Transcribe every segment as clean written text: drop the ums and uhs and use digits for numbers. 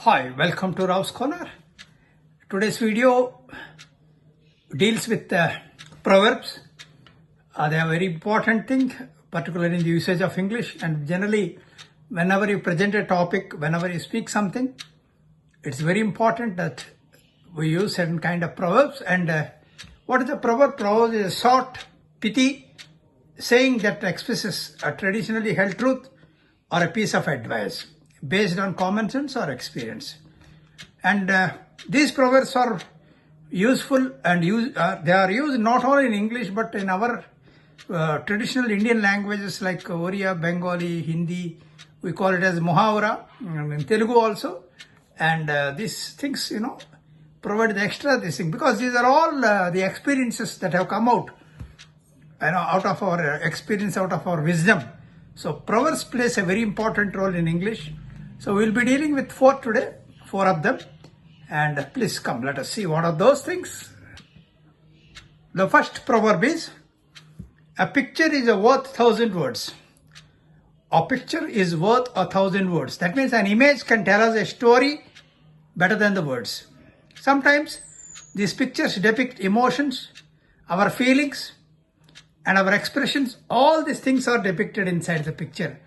Hi, welcome to Rao's Corner. Today's video deals with Proverbs. They are a very important thing, particularly in the usage of English, and generally whenever you present a topic, whenever you speak something, it's very important that we use certain kind of proverbs. And what is a proverb? Proverb is a short, pithy saying that expresses a traditionally held truth or a piece of advice based on common sense or experience. And these proverbs are useful, and they are used not only in English but in our traditional Indian languages like Oriya, Bengali, Hindi. We call it as muhavara, in Telugu also. And these things, provide the extra this thing, because these are all the experiences that have come out, out of our experience, out of our wisdom. So Proverbs plays a very important role in English. So we'll be dealing with four today, four of them. And please come, let us see what are those things. The first proverb is, a picture is worth 1,000 words. A picture is worth 1,000 words. That means an image can tell us a story better than the words. Sometimes these pictures depict emotions, our feelings, and our expressions. All these things are depicted inside the picture.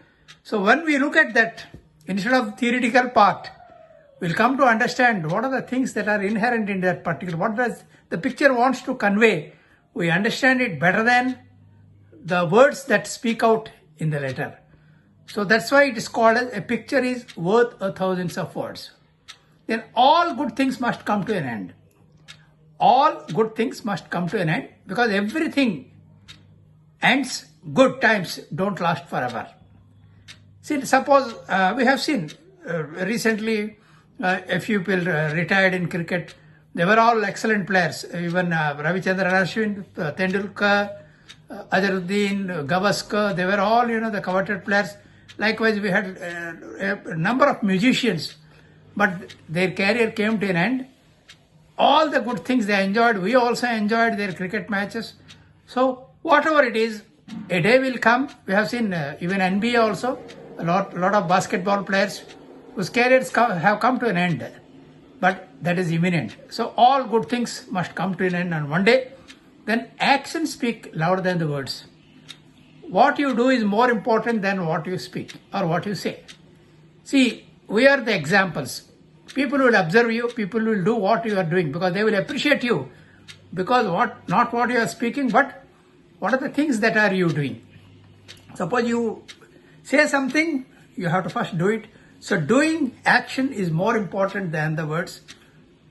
So when we look at that, instead of theoretical part, we'll come to understand what are the things that are inherent in that particular, what does the picture wants to convey. We understand it better than the words that speak out in the letter. So that's why it is called as a picture is worth 1,000 of words. Then all good things must come to an end. All good things must come to an end, because everything ends. Good times don't last forever. See, suppose we have seen recently a few people retired in cricket. They were all excellent players. Even Ravichandran Ashwin, Tendulkar, Azharuddin, Gavaskar, they were all, the coveted players. Likewise, we had a number of musicians, but their career came to an end. All the good things they enjoyed, we also enjoyed their cricket matches. So whatever it is, a day will come. We have seen even NBA also, a lot of basketball players whose careers have come to an end, but that is imminent. So all good things must come to an end on one day. Then actions speak louder than the words. What you do is more important than what you speak or what you say. See, we are the examples. People will observe you, people will do what you are doing, because they will appreciate you, because not what you are speaking, but what are the things that are you doing. Suppose you say something, you have to first do it. So doing action is more important than the words.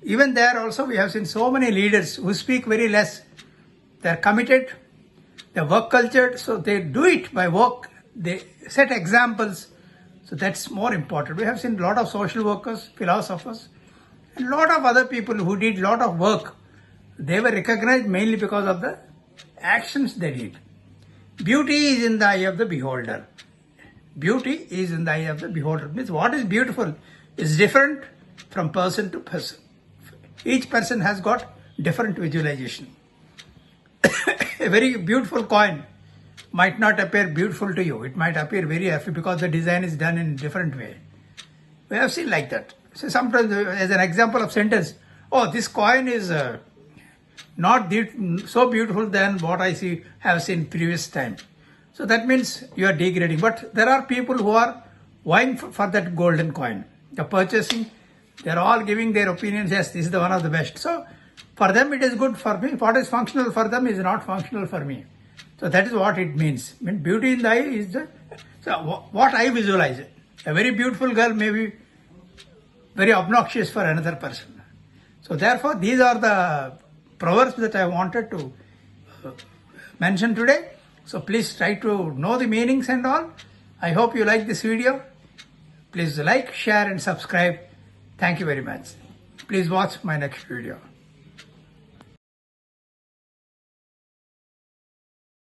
Even there also we have seen so many leaders who speak very less. They are committed, they are work cultured, so they do it by work. They set examples. So that's more important. We have seen a lot of social workers, philosophers, and a lot of other people who did a lot of work. They were recognized mainly because of the actions they did. Beauty is in the eye of the beholder. Beauty is in the eye of the beholder. Means what is beautiful is different from person to person. Each person has got different visualization. A very beautiful coin might not appear beautiful to you. It might appear very happy because the design is done in a different way. We have seen like that. So sometimes, as an example of sentence, oh, this coin is not so beautiful than what I have seen previous time. So that means you are degrading. But there are people who are vying for that golden coin. They're purchasing. They're all giving their opinions. Yes, this is the one of the best. So for them it is good. For me, what is functional for them is not functional for me. So that is what it means. I mean, beauty in the eye is what I visualize. A very beautiful girl may be very obnoxious for another person. So therefore, these are the proverbs that I wanted to mention today. So please try to know the meanings and all. I hope you like this video. Please like, share and subscribe. Thank you very much. Please watch my next video.